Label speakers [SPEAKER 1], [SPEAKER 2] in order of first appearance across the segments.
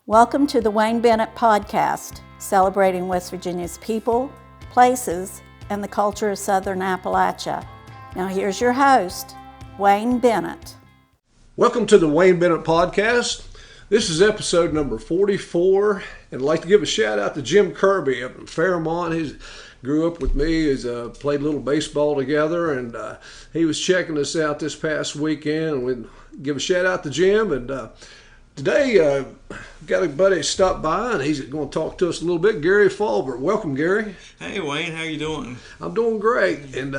[SPEAKER 1] Welcome to the Wayne Bennett Podcast, celebrating West Virginia's people, places, and the culture of Southern Appalachia. Now here's your host, Wayne Bennett.
[SPEAKER 2] Welcome to the Wayne Bennett Podcast. This is episode number 44, and I'd like to give a shout out to Jim Kirby up in Fairmont. He grew up with me, played a little baseball together, and he was checking us out this past weekend. We'd give a shout out to Jim, and today got a buddy stopped by, and he's going to talk to us a little bit. Gary Fauber. Welcome, Gary.
[SPEAKER 3] Hey, Wayne. How you doing?
[SPEAKER 2] I'm doing great. And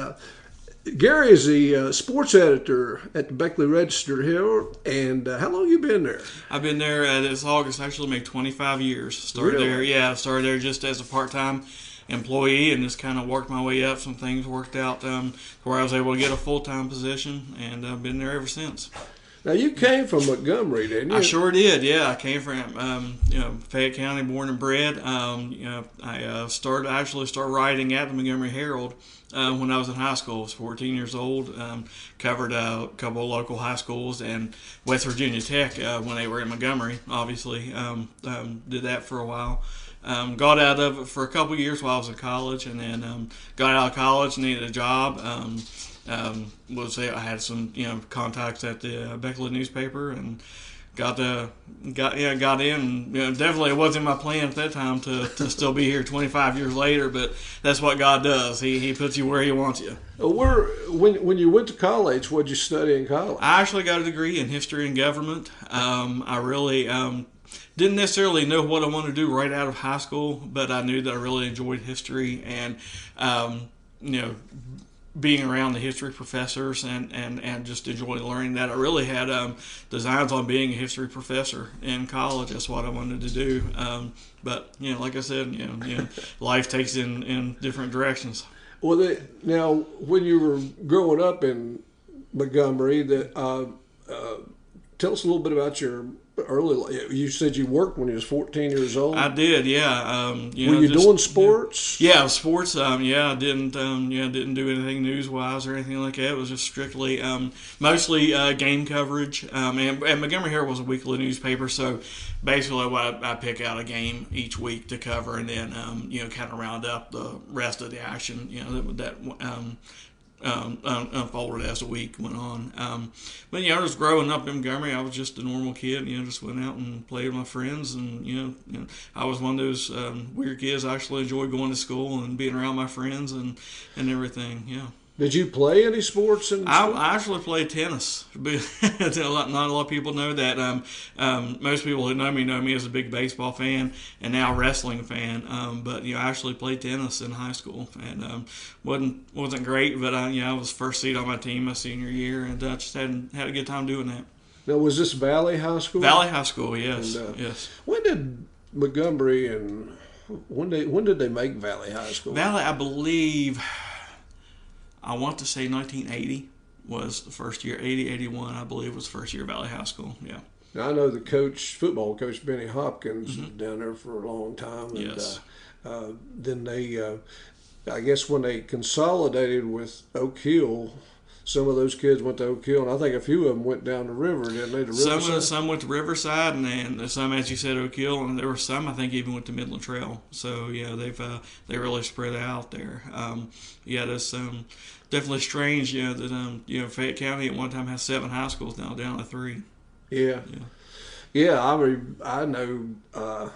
[SPEAKER 2] Gary is the sports editor at the Beckley-Register Herald. And how long have you been there?
[SPEAKER 3] I've been there this August. Actually, made 25 years. Started there just as a part-time employee, and just kind of worked my way up. Some things worked out where I was able to get a full-time position, and I've been there ever since.
[SPEAKER 2] Now, you came from Montgomery, didn't you?
[SPEAKER 3] I sure did, yeah. I came from Fayette County, born and bred. I started writing at the Montgomery Herald when I was in high school. I was 14 years old. Covered a couple of local high schools and West Virginia Tech when they were in Montgomery, obviously. Did that for a while. Got out of it for a couple of years while I was in college, and then got out of college, needed a job. I had some contacts at the Beckley newspaper and got in. And, definitely it wasn't my plan at that time to still be here 25 years later, but that's what God does. He puts you where He wants you.
[SPEAKER 2] When you went to college, what did you study in college?
[SPEAKER 3] I actually got a degree in history and government. I really didn't necessarily know what I wanted to do right out of high school, but I knew that I really enjoyed history and being around the history professors and just enjoying learning that. I really had designs on being a history professor in college. That's what I wanted to do. But like I said, life takes in different directions.
[SPEAKER 2] Well, now when you were growing up in Montgomery, tell us a little bit about your early life. You said you worked when you was 14 years old.
[SPEAKER 3] I did, yeah.
[SPEAKER 2] Were you doing sports?
[SPEAKER 3] Yeah, sports. I didn't do anything news wise or anything like that. It was just strictly, mostly game coverage. And Montgomery Herald was a weekly newspaper, so basically I pick out a game each week to cover, and then kind of round up the rest of the action. That unfolded as the week went on. But just growing up in Montgomery, I was just a normal kid. Just went out and played with my friends, and I was one of those weird kids. I actually enjoyed going to school and being around my friends and everything. Yeah.
[SPEAKER 2] Did you play any sports in school?
[SPEAKER 3] I actually played tennis. Not a lot of people know that. Most people who know me as a big baseball fan and now wrestling fan. But I actually played tennis in high school and wasn't great. But I was first seed on my team my senior year, and just had a good time doing that.
[SPEAKER 2] Now, was this Valley High School?
[SPEAKER 3] Valley High School, yes.
[SPEAKER 2] And,
[SPEAKER 3] yes.
[SPEAKER 2] When did Montgomery and when did they make Valley High School?
[SPEAKER 3] Valley, I believe, I want to say 1980 was the first year. 80, 81, I believe, was the first year of Valley High School. Yeah.
[SPEAKER 2] Now, I know the football coach, Benny Hopkins, was down there for a long time. And,
[SPEAKER 3] yes.
[SPEAKER 2] Then they, I guess when they consolidated with Oak Hill, some of those kids went to Oak Hill, and I think a few of them went down the river, didn't they?
[SPEAKER 3] Some went to Riverside, and then some, as you said, Oak Hill, and there were some I think even went to Midland Trail. So yeah, they really spread out there. That's definitely strange. That Fayette County at one time has 7 high schools, now down to 3.
[SPEAKER 2] Yeah. I know.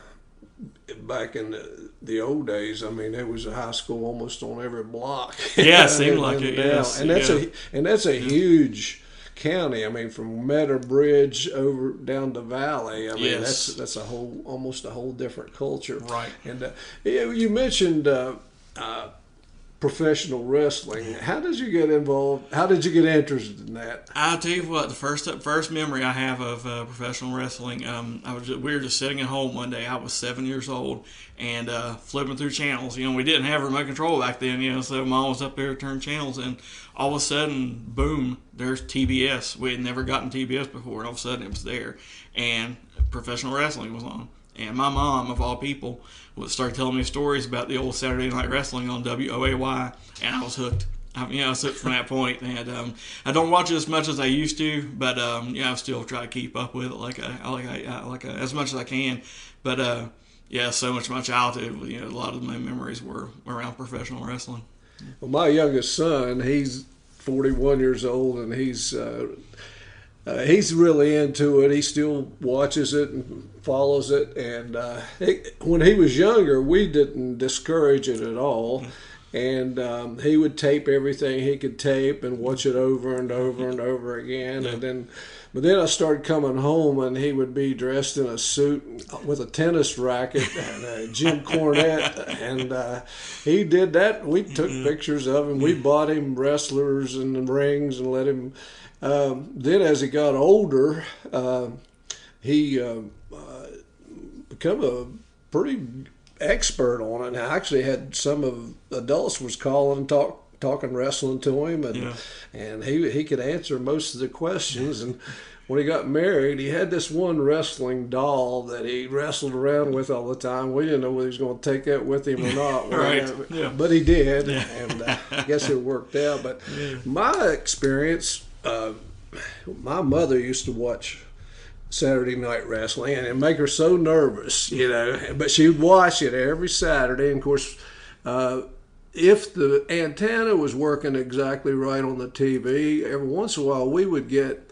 [SPEAKER 2] Back in the old days, there was a high school almost on every block.
[SPEAKER 3] Yeah, it seemed like it. Yes,
[SPEAKER 2] and that's a huge county. From Meadow Bridge over down to Valley.
[SPEAKER 3] Yes.
[SPEAKER 2] That's almost a whole different culture.
[SPEAKER 3] Right.
[SPEAKER 2] And you mentioned professional wrestling. How did you get involved? How did you get interested in that?
[SPEAKER 3] I'll tell you what, the first memory I have of professional wrestling, we were just sitting at home one day. I was 7 years old and flipping through channels. We didn't have remote control back then, so Mom was up there turning channels, and all of a sudden, boom, there's TBS. We had never gotten TBS before, and all of a sudden it was there, and professional wrestling was on. And my mom, of all people, would start telling me stories about the old Saturday Night Wrestling on WOAY, and I was hooked. So from that point, and I don't watch it as much as I used to, but I still try to keep up with it as much as I can. But so much of my childhood, a lot of my memories were around professional wrestling.
[SPEAKER 2] Well, my youngest son, he's 41 years old, and he's really into it. He still watches it and follows it. And when he was younger, we didn't discourage it at all. And he would tape everything he could tape and watch it over and over and over again. Yeah. But then I started coming home, and he would be dressed in a suit with a tennis racket and Jim Cornette. And he did that. We took pictures of him. We bought him wrestlers and rings and let him. Then as he got older, he became a pretty expert on it. And I actually had some of adults was calling talking wrestling to him, and he could answer most of the questions. And when he got married, he had this one wrestling doll that he wrestled around with all the time. We didn't know whether he was going to take that with him or not.
[SPEAKER 3] Right.
[SPEAKER 2] But he did, and I guess it worked out. But my experience, my mother used to watch Saturday Night Wrestling, and it'd make her so nervous, but she would watch it every Saturday. And of course, if the antenna was working exactly right on the TV, every once in a while we would get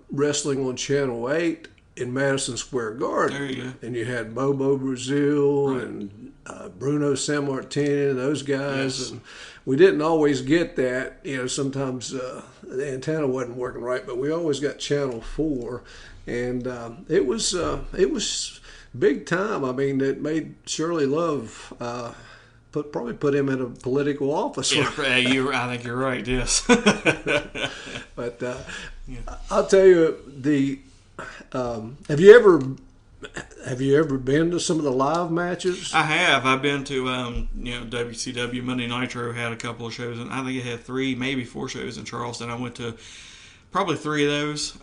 [SPEAKER 2] wrestling on Channel 8 in Madison Square Garden.
[SPEAKER 3] There you go.
[SPEAKER 2] And you had Bobo Brazil and Bruno Sammartino and those guys. Yes. And we didn't always get that. Sometimes the antenna wasn't working right, but we always got Channel 4. And it was big time. I mean, it made Shirley Love probably put him in a political office.
[SPEAKER 3] Yeah, I think you're right. Yes.
[SPEAKER 2] But I'll tell you, have you ever been to some of the live matches?
[SPEAKER 3] I have. I've been to WCW Monday Nitro had a couple of shows, and I think it had 3, maybe 4 shows in Charleston. I went to probably 3 of those.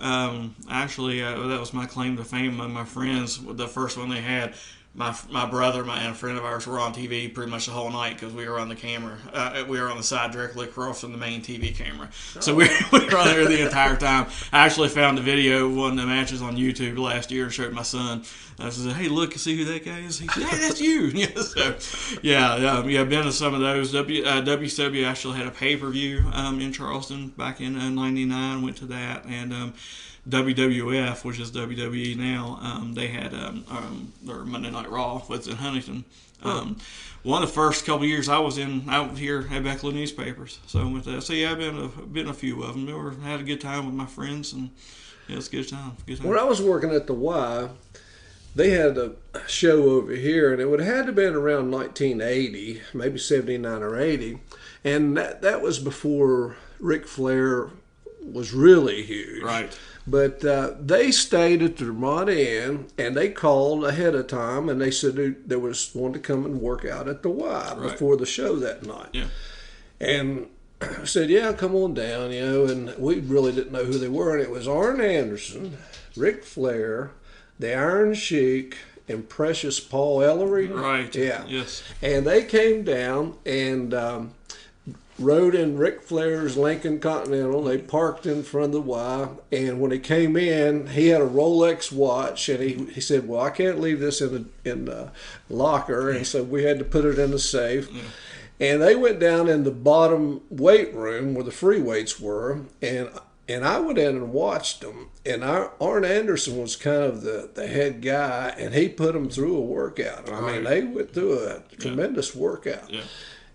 [SPEAKER 3] Actually, that was my claim to fame among my friends. The first one they had, my brother and a friend of ours were on TV pretty much the whole night because we were on the camera. We were on the side directly across from the main TV camera. So we were on there the entire time. I actually found the video of one of the matches on YouTube last year and showed my son. I said, "Hey, look, see who that guy is?" He said, "Hey, that's you." Been to some of those. WCW actually had a pay-per-view in Charleston back in '99. Went to that, and WWF, which is WWE now, they had their Monday Night Raw was in Huntington. One of the first couple of years I was out here at Beckley newspapers. So with that, I've been a few of them. Had a good time with my friends, and it's a good time.
[SPEAKER 2] When I was working at the Y, they had a show over here, and it would have had to have been around 1980, maybe 79 or 80, and that was before Ric Flair was really huge.
[SPEAKER 3] Right.
[SPEAKER 2] But they stayed at the Ramada Inn, and they called ahead of time, and they said there was one to come and work out at the Y before the show that night.
[SPEAKER 3] Yeah.
[SPEAKER 2] And I said, "Yeah, come on down," and we really didn't know who they were, and it was Arn Anderson, Ric Flair, the Iron Sheik, and Precious Paul Ellery.
[SPEAKER 3] Right.
[SPEAKER 2] Yeah.
[SPEAKER 3] Yes.
[SPEAKER 2] And they came down and rode in Ric Flair's Lincoln Continental. They parked in front of the Y, and when he came in, he had a Rolex watch, and he said, "Well, I can't leave this in the locker," and so we had to put it in the safe. Yeah. And they went down in the bottom weight room where the free weights were, and I went in and watched them. And Arn Anderson was kind of the head guy, and he put them through a workout. I mean, they went through a tremendous workout.
[SPEAKER 3] Yeah.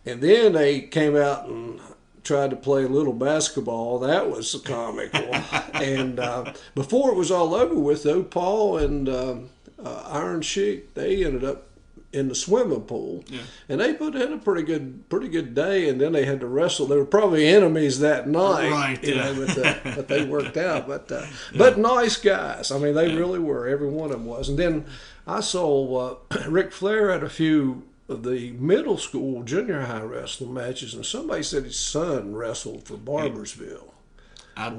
[SPEAKER 2] And then they came out and tried to play a little basketball. That was comical. And before it was all over with, though, Paul and Iron Sheik, they ended up in the swimming pool, and they put in a pretty good day. And then they had to wrestle. They were probably enemies that night,
[SPEAKER 3] right?
[SPEAKER 2] But they worked out. But nice guys. I mean, they really were. Every one of them was. And then I saw Ric Flair at a few of the middle school, junior high wrestling matches, and somebody said his son wrestled for Barbersville.
[SPEAKER 3] I've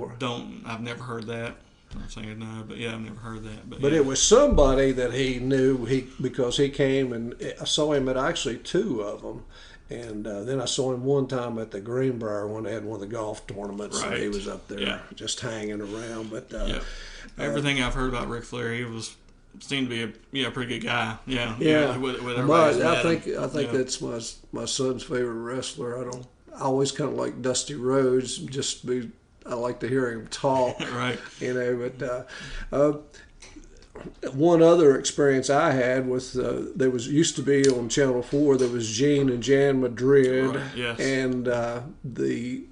[SPEAKER 3] never heard that. I'm saying no, but I've never heard that.
[SPEAKER 2] But it was somebody that he knew because he came, and I saw him at actually 2 of them, And then I saw him one time at the Greenbrier when they had one of the golf tournaments.
[SPEAKER 3] Right.
[SPEAKER 2] And he was up there just hanging around. But
[SPEAKER 3] everything I've heard about Ric Flair, he seemed to be a pretty good guy. Yeah. With
[SPEAKER 2] I think that's my son's favorite wrestler. I always kind of like Dusty Rhodes. I like to hear him talk.
[SPEAKER 3] Right.
[SPEAKER 2] But one other experience I had was there used to be on Channel 4, there was Gene and Jan Madrid,
[SPEAKER 3] right. Yes.
[SPEAKER 2] And the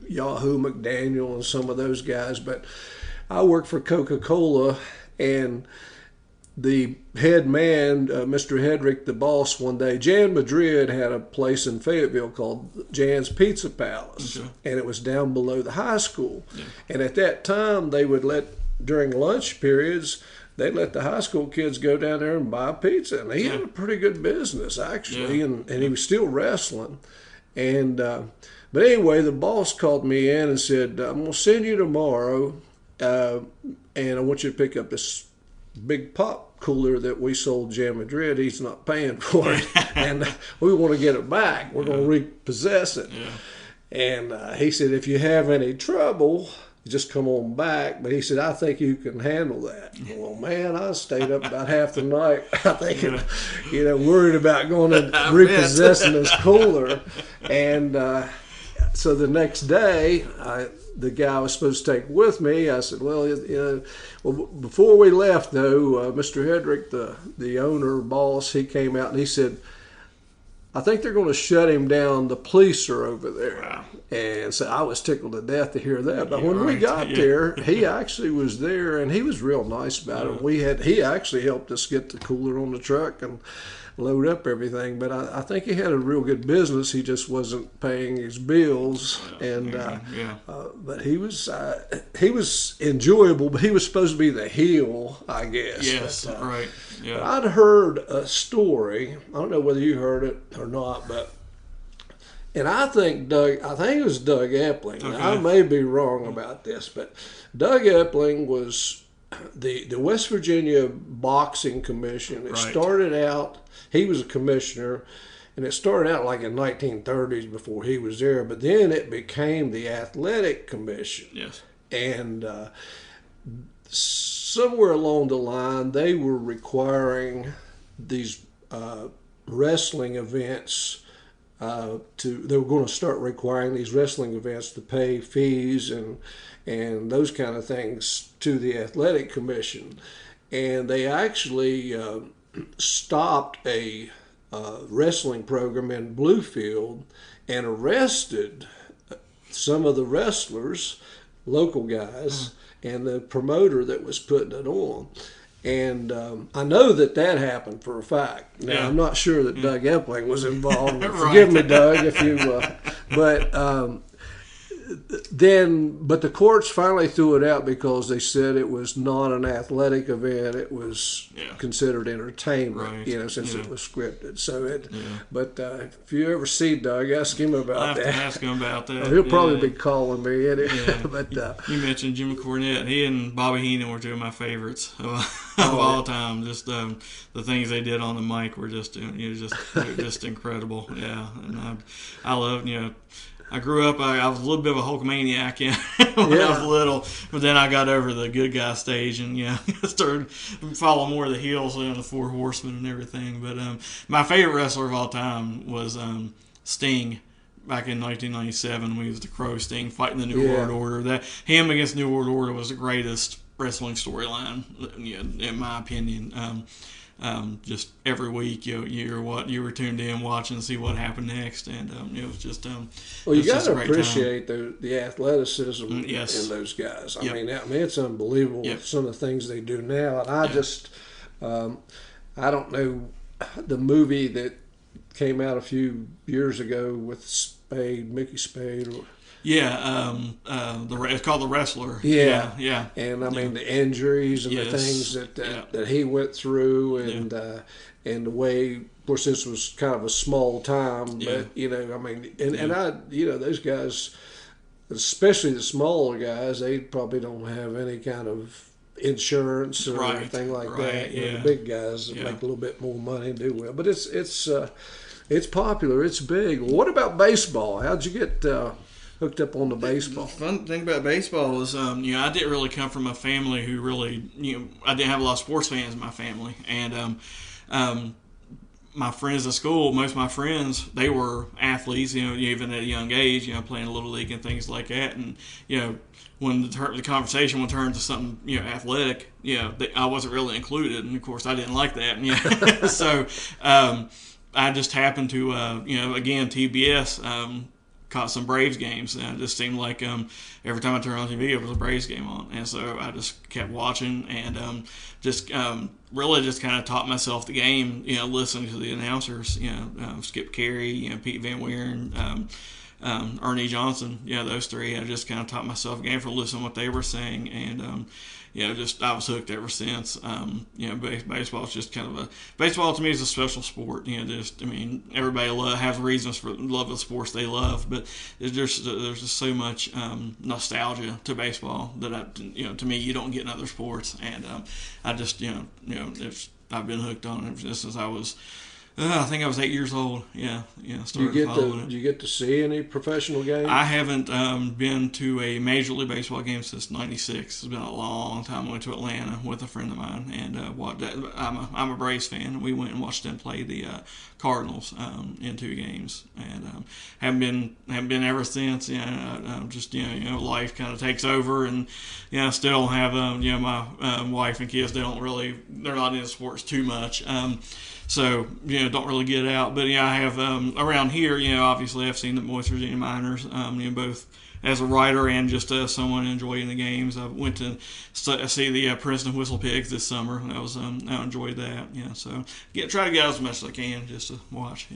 [SPEAKER 2] Yahoo McDaniel and some of those guys. But I worked for Coca-Cola, and the head man, Mr. Hedrick, the boss, one day, Jan Madrid had a place in Fayetteville called Jan's Pizza Palace,
[SPEAKER 3] okay.
[SPEAKER 2] And it was down below the high school.
[SPEAKER 3] Yeah.
[SPEAKER 2] And at that time, they would during lunch periods, they'd let the high school kids go down there and buy pizza. And he had a pretty good business, actually, and he was still wrestling. And but anyway, the boss called me in and said, I'm going to send you tomorrow, and I want you to pick up this big pop cooler that we sold Jan Madrid. He's not paying for it, and we want to get it back. We're going to repossess it.
[SPEAKER 3] Yeah.
[SPEAKER 2] And he said, if you have any trouble, just come on back. But he said, I think you can handle that. Well, man, I stayed up about half the night thinking, worried about going and repossessing this cooler. And so the next day, the guy I was supposed to take with me, I said, well, before we left, though, Mr. Hedrick, the owner, boss, he came out and he said, I think they're going to shut him down. The police are over there.
[SPEAKER 3] Wow.
[SPEAKER 2] And so I was tickled to death to hear that. But when we got there, he actually was there, and he was real nice about it. He actually helped us get the cooler on the truck and load up everything. But I think he had a real good business. He just wasn't paying his bills. And but he was enjoyable. But he was supposed to be the heel, I guess.
[SPEAKER 3] Yes,
[SPEAKER 2] but,
[SPEAKER 3] right. Yeah.
[SPEAKER 2] But I'd heard a story. I don't know whether you heard it or not, and I think it was Doug Epling.
[SPEAKER 3] Okay.
[SPEAKER 2] I may be wrong about this, but Doug Epling was the West Virginia Boxing Commission. It started out, he was a commissioner, and it started out like in 1930s before he was there, but then it became the Athletic Commission.
[SPEAKER 3] Yes. And
[SPEAKER 2] somewhere along the line, they were requiring these wrestling events they were going to start requiring these wrestling events to pay fees and those kind of things to the Athletic Commission. And they actually stopped a wrestling program in Bluefield and arrested some of the wrestlers, local guys, and the promoter that was putting it on. And I know that happened for a fact. Now, I'm not sure that Doug Epling was involved.
[SPEAKER 3] Right.
[SPEAKER 2] Forgive me, Doug, if you... but the courts finally threw it out because they said it was not an athletic event. It was considered entertainment, since it was scripted. So But if you ever see Doug, ask him about
[SPEAKER 3] I'll have
[SPEAKER 2] that.
[SPEAKER 3] to ask him about that.
[SPEAKER 2] He'll probably be calling me anyway.
[SPEAKER 3] Yeah.
[SPEAKER 2] But
[SPEAKER 3] you mentioned Jim Cornette. He and Bobby Heenan were two of my favorites of all time. Just the things they did on the mic were just incredible. Yeah, and I loved I grew up, I was a little bit of a Hulkamaniac when I was little, but then I got over the good guy stage and started following more of the heels, the Four Horsemen and everything. But my favorite wrestler of all time was Sting. Back in 1997, when he was the Crow Sting fighting the New World Order. That him against New World Order was the greatest wrestling storyline, in my opinion. Just every week, you were tuned in watching to see what happened next, and it was just.
[SPEAKER 2] Well, you got to appreciate the athleticism in
[SPEAKER 3] Yes.
[SPEAKER 2] those guys. I mean, it's unbelievable some of the things they do now, and I just, I don't know, the movie that came out a few years ago with Mickey Spade. It's called The Wrestler. Yeah. And I mean the injuries and the things that he went through, and the way, of course, this was kind of a small time, but those guys, especially the smaller guys, they probably don't have any kind of insurance or anything like that. The big guys make a little bit more money and do well, but it's It's popular. It's big. What about baseball? How'd you get hooked up on the baseball?
[SPEAKER 3] The fun thing about baseball is, I didn't really come from a family who really, I didn't have a lot of sports fans in my family. And my friends at school, most of my friends, they were athletes, even at a young age, playing Little League and things like that. And, when the conversation would turn to something, athletic, I wasn't really included. And, of course, I didn't like that. So I just happened to, again, TBS, caught some Braves games, and it just seemed like every time I turned on TV, it was a Braves game on, and so I just kept watching and really just kind of taught myself the game, listening to the announcers, Skip Carey, Pete Van Wieren, Ernie Johnson, those three. I just kind of taught myself the game from listening to what they were saying, and I was hooked ever since. Baseball is just kind of baseball to me is a special sport. Everybody has reasons for love the sports they love, but there's just so much nostalgia to baseball that to me you don't get in other sports, and I just I've been hooked on it since I was. I think I was 8 years old. Started following it.
[SPEAKER 2] Did you get to see any professional games?
[SPEAKER 3] I haven't been to a Major League Baseball game since '96. It's been a long time. I went to Atlanta with a friend of mine, and I'm a Braves fan. We went and watched them play the Cardinals in 2 games, and haven't been ever since. Life kind of takes over, and still have my wife and kids. They're not into sports too much. So, don't really get out. But, I have, around here, obviously I've seen the West Virginia Miners, both as a writer and just as someone enjoying the games. I went to see the Princeton Whistle Pigs this summer, and I enjoyed that. So try to get out as much as I can just to watch.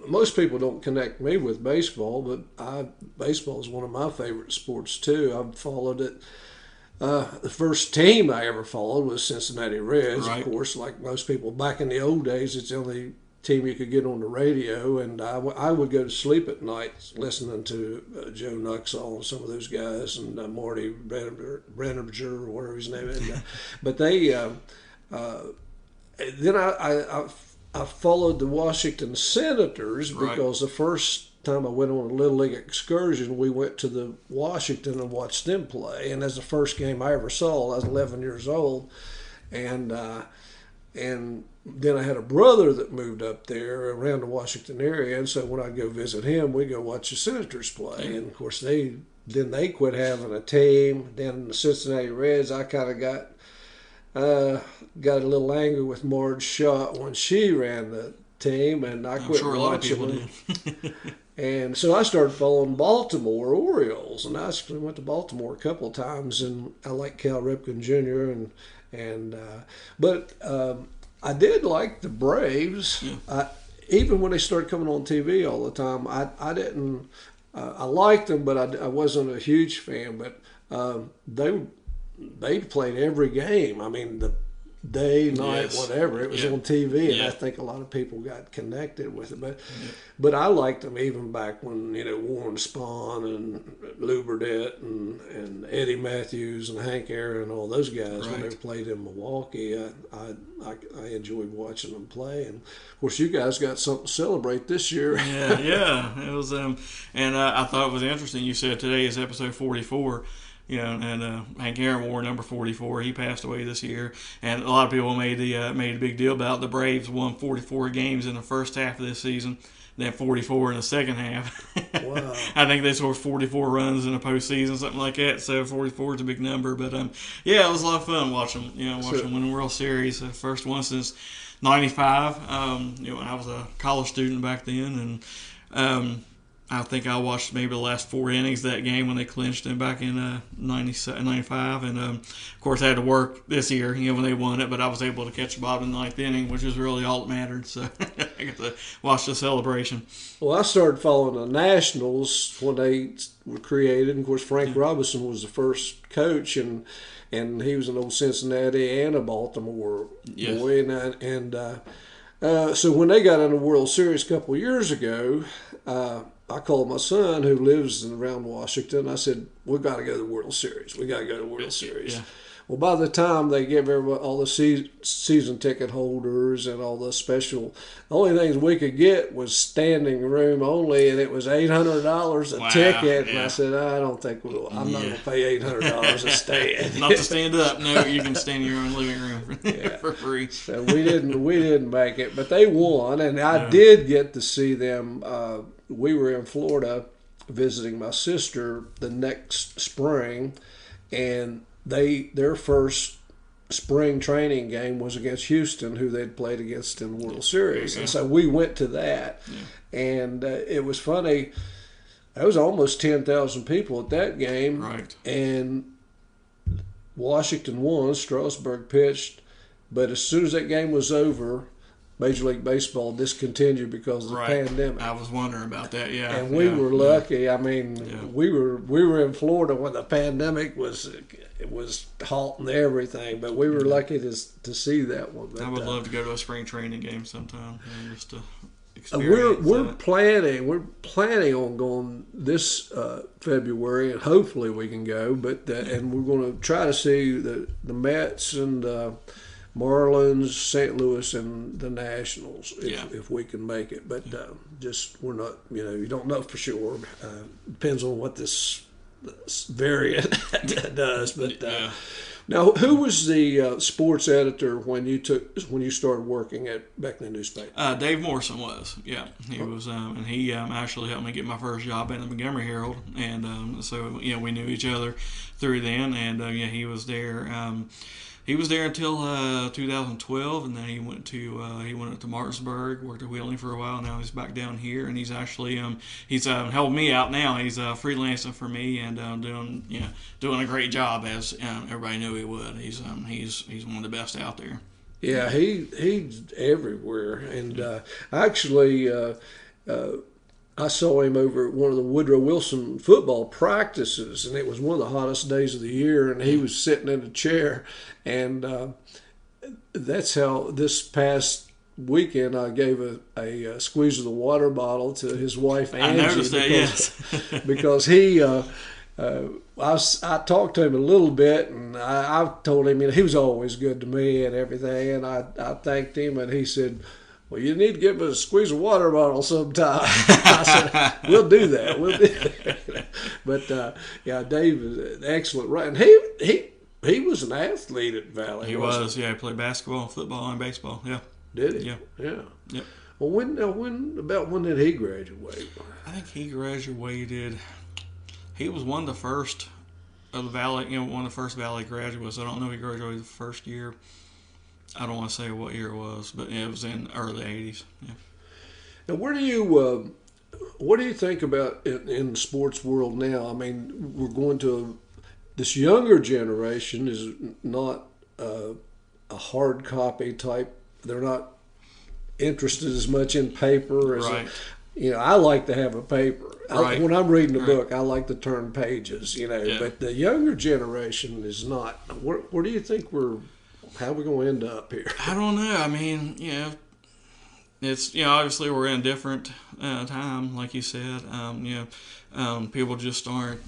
[SPEAKER 2] Most people don't connect me with baseball, but baseball is one of my favorite sports too. I've followed it. The first team I ever followed was Cincinnati Reds,
[SPEAKER 3] right.
[SPEAKER 2] Of course, like most people. Back in the old days, it's the only team you could get on the radio, and I would go to sleep at night listening to Joe Nuxall and some of those guys, and Marty Brenninger, or whatever his name is. But they, then I followed the Washington Senators because
[SPEAKER 3] right.
[SPEAKER 2] the first time I went on a Little League excursion, we went to the Washington and watched them play, and that's the first game I ever saw. I was 11 years old, and then I had a brother that moved up there around the Washington area, and so when I'd go visit him, we'd go watch the Senators play, and of course they quit having a team. Then the Cincinnati Reds, I kind of got a little angry with Marge Schott when she ran the team, and I quit watching them. And so I started following Baltimore Orioles, and I actually went to Baltimore a couple of times, and I like Cal Ripken Jr. But I did like the Braves. Yeah. Even when they started coming on TV all the time, I didn't. I liked them, but I wasn't a huge fan. But they played every game. I mean, the day, night,
[SPEAKER 3] yes.
[SPEAKER 2] Whatever. It was on TV, and I think a lot of people got connected with it. But I liked them even back when, Warren Spahn and Lou Burdett and Eddie Matthews and Hank Aaron and all those guys, when they played in Milwaukee. I enjoyed watching them play. And, of course, you guys got something to celebrate this year.
[SPEAKER 3] Yeah. It was, and I thought it was interesting. You said today is episode 44. And Hank Aaron wore number 44. He passed away this year, and a lot of people made a big deal about the Braves won 44 games in the first half of this season, then 44 in the second half.
[SPEAKER 2] Wow!
[SPEAKER 3] I think they scored 44 runs in the postseason, something like that. So 44 is a big number, but it was a lot of fun watching them win the World Series, the first one since '95. When I was a college student back then, and I think I watched maybe the last 4 innings of that game when they clinched it back in 95. And, of course, I had to work this year, when they won it. But I was able to catch the bottom of the 9th inning, which is really all that mattered. So I got to watch the celebration.
[SPEAKER 2] Well, I started following the Nationals when they were created. And, of course, Frank Robinson was the first coach, and he was an old Cincinnati and a Baltimore boy. So when they got in the World Series a couple of years ago, I called my son, who lives around Washington. I said, "We've got to go to the World Series. We got to go to the World Series."
[SPEAKER 3] Yeah.
[SPEAKER 2] Well, by the time they give everybody, all the season ticket holders and all the special, the only things we could get was standing room only, and it was $800 a ticket. And I said, I don't think I'm not going to pay $800 a stand.
[SPEAKER 3] Not to stand up. No, you can stand in your own living room for free.
[SPEAKER 2] So we didn't make it, but they won, and I did get to see them. We were in Florida visiting my sister the next spring, and their first spring training game was against Houston, who they'd played against in the World Series. And so we went to that, and it was funny. There was almost 10,000 people at that game,
[SPEAKER 3] right? And
[SPEAKER 2] Washington won. Strasburg pitched, but as soon as that game was over, Major League Baseball discontinued because of the pandemic.
[SPEAKER 3] I was wondering about that,
[SPEAKER 2] And we were lucky. I mean, we were in Florida when the pandemic was halting everything, but we were lucky to see that one. But,
[SPEAKER 3] I would love to go to a spring training game sometime, just to experience
[SPEAKER 2] we're planning on going this February, and hopefully we can go. But and we're going to try to see the Mets and Marlins, St. Louis, and the Nationals if we can make it. But just we're not, you don't know for sure. Depends on what this variant does. But now, who was the sports editor when you started working at Beckley newspaper?
[SPEAKER 3] Dave Morrison was. Yeah, he was, and he actually helped me get my first job at the Montgomery Herald, and so we knew each other through then, and he was there. He was there until 2012, and then he went up to Martinsburg, worked at Wheeling for a while. Now he's back down here, and he's actually he's helping me out now. He's freelancing for me and doing a great job, as everybody knew he would. He's one of the best out there.
[SPEAKER 2] Yeah, he's everywhere, and actually. I saw him over at one of the Woodrow Wilson football practices, and it was one of the hottest days of the year, and he was sitting in a chair, and that's how this past weekend I gave a squeeze of the water bottle to his wife, Angie.
[SPEAKER 3] I noticed that, yes.
[SPEAKER 2] Because he... I talked to him a little bit, and I told him he was always good to me and everything, and I thanked him, and he said, well, you need to give us a squeeze of water bottle sometime. I said, we'll do that. We'll do that. But, Dave is an excellent writer. And he was an athlete at Valley.
[SPEAKER 3] He was, He played basketball, football, and baseball,
[SPEAKER 2] Did he?
[SPEAKER 3] Yeah.
[SPEAKER 2] Yep. Well, when did he graduate?
[SPEAKER 3] I think he graduated, he was one of the first of the Valley, one of the first Valley graduates. I don't know if he graduated the first year. I don't want to say what year it was, but it was in early 80s. Yeah.
[SPEAKER 2] Now, what do you think about in the sports world now? I mean, we're going to this younger generation is not a hard copy type. They're not interested as much in paper as I like to have a paper. When I'm reading a book, I like to turn pages. But the younger generation is not. Where do you think how are we going to end up here?
[SPEAKER 3] I don't know. I mean, it's obviously we're in a different time, like you said. People just aren't.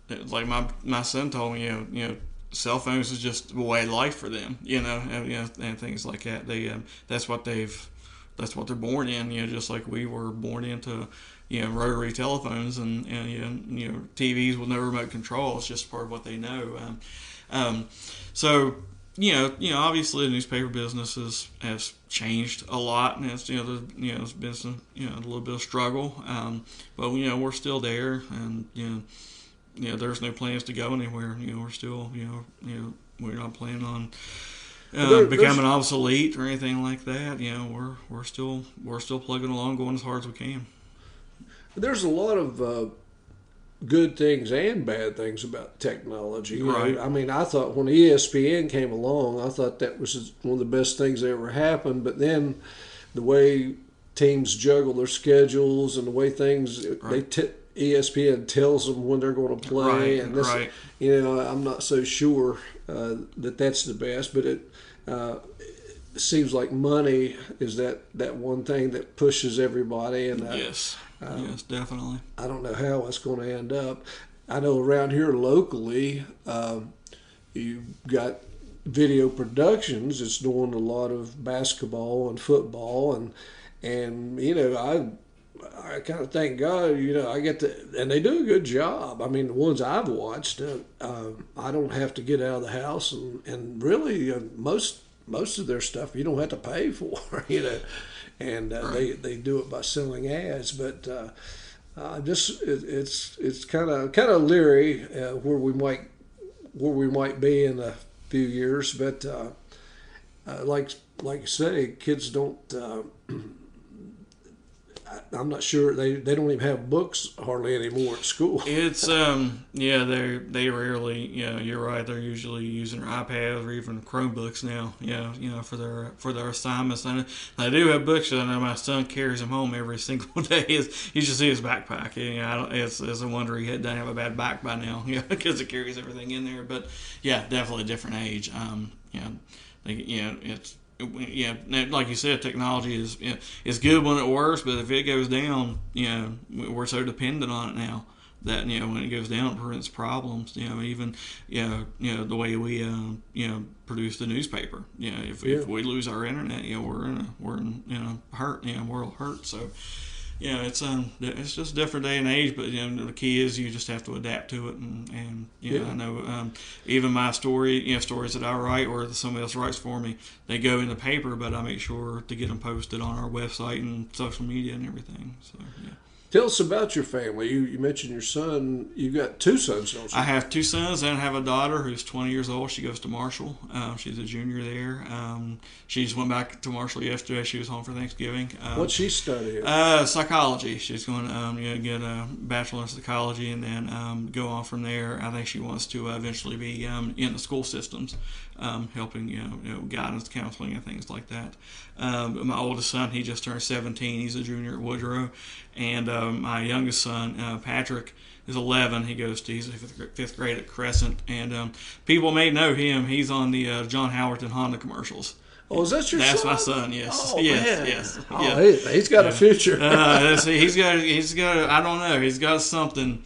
[SPEAKER 3] Like my son told me, cell phones is just a way of life for them. And things like that. That's what they're born in. Just like we were born into. Rotary telephones and TVs with no remote control. It's just part of what they know. So. Obviously the newspaper business has changed a lot, and it's there's been some a little bit of struggle, but we're still there, and there's no plans to go anywhere. We're still we're not planning on becoming obsolete or anything like that. We're still plugging along, going as hard as we can.
[SPEAKER 2] There's a lot of good things and bad things about technology.
[SPEAKER 3] Right.
[SPEAKER 2] I mean, I thought when ESPN came along, I thought that was one of the best things that ever happened. But then the way teams juggle their schedules and the way things, ESPN tells them when they're going to play. And this, I'm not so sure that that's the best, but it seems like money is that one thing that pushes everybody. And
[SPEAKER 3] yes. Yes, definitely.
[SPEAKER 2] I don't know how it's going to end up. I know around here locally, you got video productions. It's doing a lot of basketball and football, and I kind of thank God, I get to, and they do a good job. I mean, the ones I've watched, I don't have to get out of the house, and really most of their stuff you don't have to pay for, and
[SPEAKER 3] Right.
[SPEAKER 2] they do it by selling ads. But it's kind of leery where we might be in a few years, but like you say, kids don't. I'm not sure they don't even have books hardly anymore at school.
[SPEAKER 3] It's they rarely, you're right, they're usually using their iPads or even Chromebooks now, for their assignments. And I do have books. I know my son carries them home every single day. You should see his backpack. It's a wonder he doesn't have a bad back by now, because it carries everything in there. But yeah, definitely a different age. It's. Like you said, technology is good when it works, but if it goes down, we're so dependent on it now that when it goes down, it presents problems. Even the way we produce the newspaper. If we lose our internet, we're in hurt. World hurt. So. It's just a different day and age, but the key is you just have to adapt to it, and I know even my stories that I write or that somebody else writes for me, they go in the paper, but I make sure to get them posted on our website and social media and everything. So yeah.
[SPEAKER 2] Tell us about your family. You mentioned your son. You got two sons, don't you?
[SPEAKER 3] I have two sons and I have a daughter who's 20 years old. She goes to Marshall. She's a junior there. She just went back to Marshall yesterday. She was home for Thanksgiving.
[SPEAKER 2] What's she studying?
[SPEAKER 3] Psychology. She's going to get a bachelor in psychology and then go on from there. I think she wants to eventually be in the school systems, helping guidance, counseling, and things like that. But my oldest son, he just turned 17. He's a junior at Woodrow, and my youngest son, Patrick, is 11. He's in fifth grade at Crescent, and people may know him. He's on the John Howerton Honda commercials.
[SPEAKER 2] Oh, is that your son?
[SPEAKER 3] That's my son. Yes.
[SPEAKER 2] Oh,
[SPEAKER 3] yes.
[SPEAKER 2] man.
[SPEAKER 3] Yes.
[SPEAKER 2] Oh,
[SPEAKER 3] yeah.
[SPEAKER 2] He's got a future.
[SPEAKER 3] He's got. I don't know. He's got something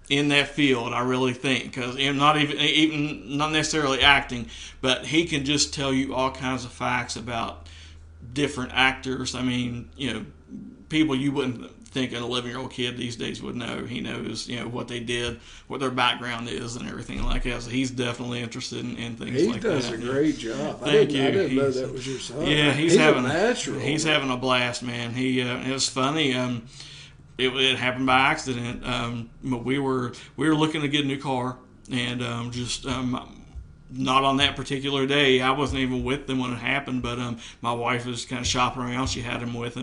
[SPEAKER 3] in that field, I really think, because not necessarily acting, but he can just tell you all kinds of facts about different actors. I mean, people you wouldn't think an 11-year-old kid these days would know. He knows, what they did, what their background is, and everything like that. So he's definitely interested in things like that.
[SPEAKER 2] He does a great job.
[SPEAKER 3] Thank you.
[SPEAKER 2] I didn't know that was your son.
[SPEAKER 3] Yeah,
[SPEAKER 2] he's having a natural.
[SPEAKER 3] He's having a blast, man. It was funny. It happened by accident. But we were looking to get a new car, and not on that particular day. I wasn't even with them when it happened, but my wife was kind of shopping around. She had him with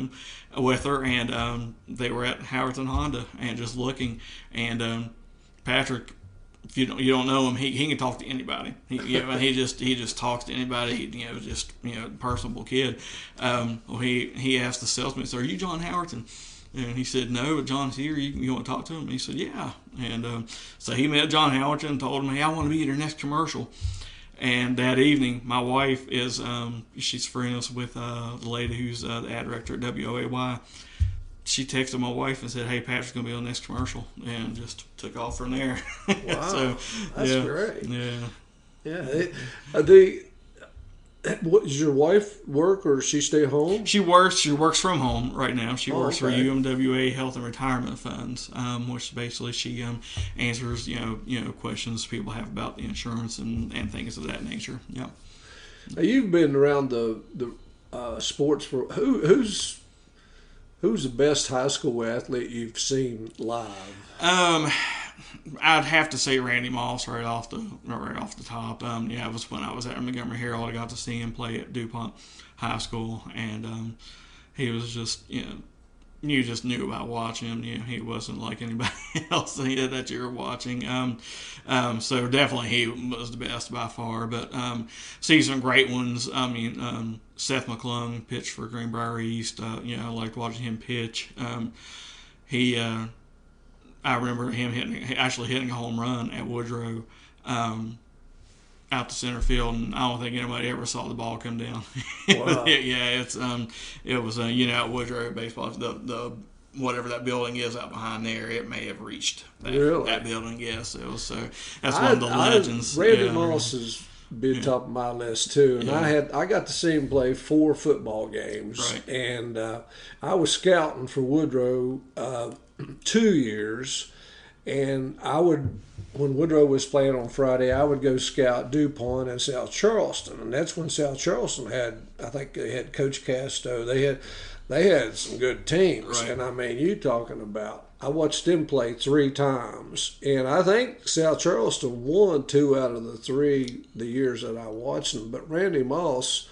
[SPEAKER 3] her, and they were at Howerton Honda and just looking. And Patrick, if you don't know him, he can talk to anybody. He just talks to anybody. Personable kid. He asked the salesman, "So are you John Howerton?" And he said, "No, but John's here. You want to talk to him?" And he said, "Yeah." And so he met John Howerton and told him, "Hey, I want to be at your next commercial." And that evening, my wife is she's friends with the lady who's the ad director at WOAY. She texted my wife and said, "Hey, Patrick's going to be on the next commercial," and just took off from there.
[SPEAKER 2] Wow,
[SPEAKER 3] so,
[SPEAKER 2] that's great.
[SPEAKER 3] Yeah.
[SPEAKER 2] What, does your wife work or does she stay home?
[SPEAKER 3] She works from home right now. She works for
[SPEAKER 2] okay.
[SPEAKER 3] UMWA Health and Retirement Funds, which basically she answers questions people have about the insurance and things of that nature. Yeah.
[SPEAKER 2] Now, you've been around the sports for who's the best high school athlete you've seen live?
[SPEAKER 3] I'd have to say Randy Moss right off the top. It was when I was at Montgomery Herald. I got to see him play at DuPont High School, and he was just you just knew about watching him. He wasn't like anybody else that you were watching. So definitely he was the best by far. But see some great ones. I mean, Seth McClung pitched for Greenbrier East. I liked watching him pitch. I remember him hitting a home run at Woodrow out to center field, and I don't think anybody ever saw the ball come down.
[SPEAKER 2] Wow.
[SPEAKER 3] It was at Woodrow baseball. whatever that building is out behind there, it may have reached that building. Yes, it was. So that's one of the legends.
[SPEAKER 2] Randy Moss has been top of my list too, and I got to see him play 4 football games, and I was scouting for Woodrow 2 years, and when Woodrow was playing on Friday, I would go scout DuPont and South Charleston, and that's when South Charleston I think they had Coach Casto. They had some good teams, and I mean, you talking about. I watched them play 3 times, and I think South Charleston won 2 out of the 3 the years that I watched them. But Randy Moss,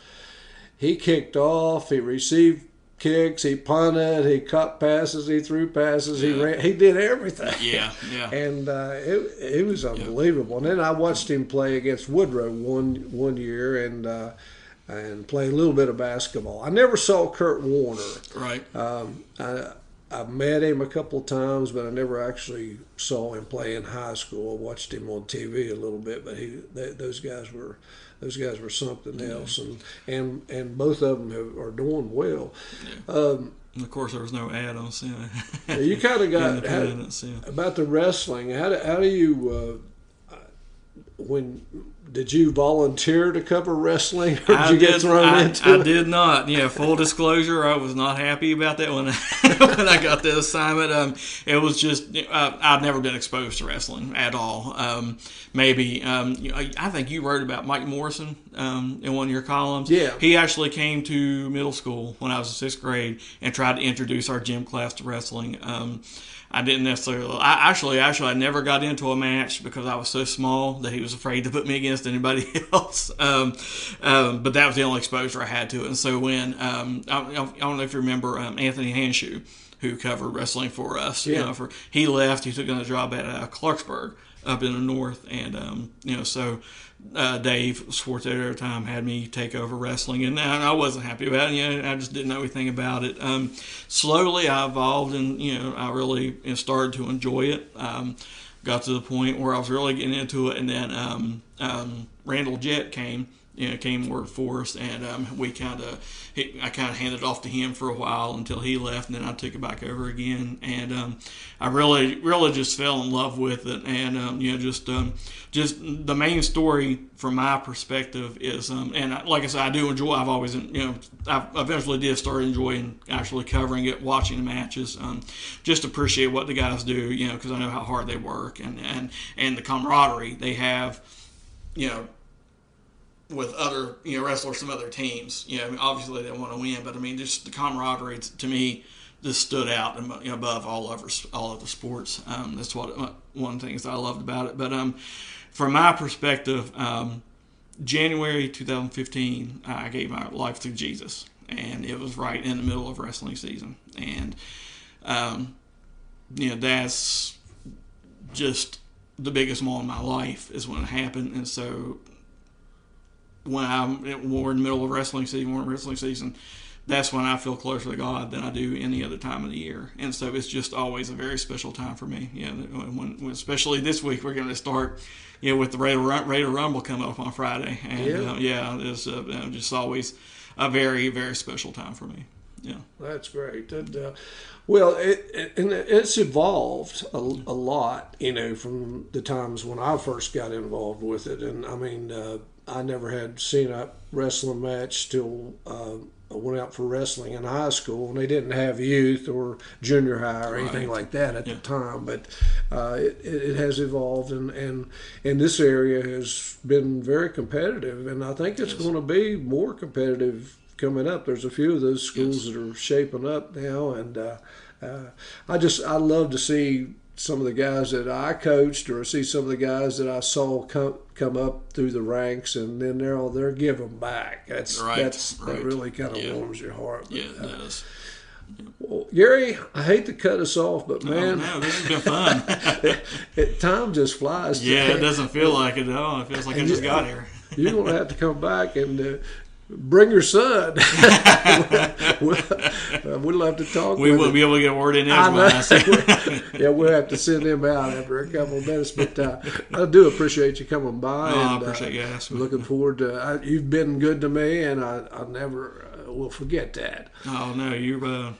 [SPEAKER 2] he kicked off, he received kicks, he punted, he caught passes, he threw passes, he ran, he did everything.
[SPEAKER 3] Yeah.
[SPEAKER 2] And it was unbelievable. And then I watched him play against Woodrow one year and play a little bit of basketball. I never saw Kurt Warner.
[SPEAKER 3] Right.
[SPEAKER 2] I met him a couple of times, but I never actually saw him play in high school. I watched him on TV a little bit, but those guys were something else, and both of them are doing well.
[SPEAKER 3] And of course, there was no Adams.
[SPEAKER 2] You kind of got about the wrestling. How do you did you volunteer to cover wrestling, or did you get thrown into it?
[SPEAKER 3] I did not. Yeah, full disclosure, I was not happy about that when I got the assignment. It was just I've never been exposed to wrestling at all. Maybe I think you wrote about Mike Morrison in one of your columns.
[SPEAKER 2] Yeah,
[SPEAKER 3] he actually came to middle school when I was in 6th grade and tried to introduce our gym class to wrestling. I didn't necessarily. I never got into a match because I was so small that he was afraid to put me against anybody else. But that was the only exposure I had to it. And so when I don't know if you remember Anthony Hanshoe, who covered wrestling for us.
[SPEAKER 2] Yeah.
[SPEAKER 3] He left. He took on a job at Clarksburg up in the north, and so Dave Schwartz at the time had me take over wrestling, and I wasn't happy about it. I just didn't know anything about it. Slowly, I evolved, and I really started to enjoy it. Got to the point where I was really getting into it, and then Randall Jett came and worked for us, and I kind of handed it off to him for a while until he left, and then I took it back over again, and I really just fell in love with it, and just the main story from my perspective is, and like I said, I do enjoy. I've always, I eventually did start enjoying actually covering it, watching the matches, just appreciate what the guys do, because I know how hard they work, and the camaraderie they have, with other wrestlers from other teams. Obviously they want to win, but just the camaraderie to me just stood out above all of the sports. That's one of the things that I loved about it. But from my perspective, January 2015, I gave my life to Jesus, and it was right in the middle of wrestling season, and that's just the biggest moment in my life is when it happened. And so when we're in the middle of wrestling season, that's when I feel closer to God than I do any other time of the year. And so it's just always a very special time for me. When especially this week, we're going to start, with the Raider Rumble coming up on Friday. And it's just always a very, very special time for me. Yeah,
[SPEAKER 2] that's great. And, well, it's evolved a lot, from the times when I first got involved with it. And I never had seen a wrestling match till I went out for wrestling in high school, and they didn't have youth or junior high or anything like that at the time. But it has evolved, and this area has been very competitive, and I think it's going to be more competitive coming up. There's a few of those schools that are shaping up now, and I love to see some of the guys that I coached, or see some of the guys that I saw come up through the ranks, and then they're giving back. That really kind of warms your heart.
[SPEAKER 3] But, it does.
[SPEAKER 2] Well, Gary, I hate to cut us off, but man,
[SPEAKER 3] this has been fun.
[SPEAKER 2] Time just flies.
[SPEAKER 3] It doesn't feel like it at all. It feels like I just got here.
[SPEAKER 2] You're going to have to come back and bring your son. We'd love to talk.
[SPEAKER 3] We wouldn't be able to get a word in edgewise.
[SPEAKER 2] Yeah, we'll have to send him out after a couple of minutes. But I do appreciate you coming by.
[SPEAKER 3] I appreciate you asking me.
[SPEAKER 2] Looking forward to. You've been good to me, and I never will forget that.
[SPEAKER 3] Oh no,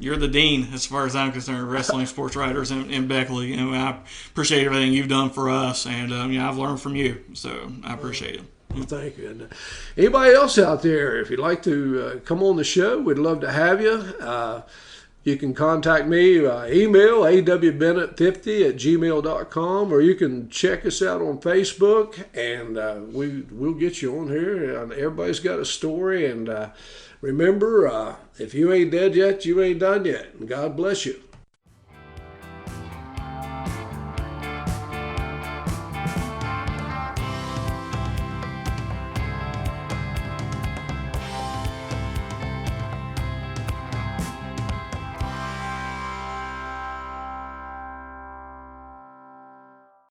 [SPEAKER 3] you're the dean as far as I'm concerned, wrestling sports writers in Beckley. And I appreciate everything you've done for us, and I've learned from you, so I appreciate it.
[SPEAKER 2] Well, thank you. And anybody else out there, if you'd like to come on the show, we'd love to have you. You can contact me, email awbennett50@gmail.com, or you can check us out on Facebook, and we'll get you on here. And everybody's got a story, and remember, if you ain't dead yet, you ain't done yet. And God bless you.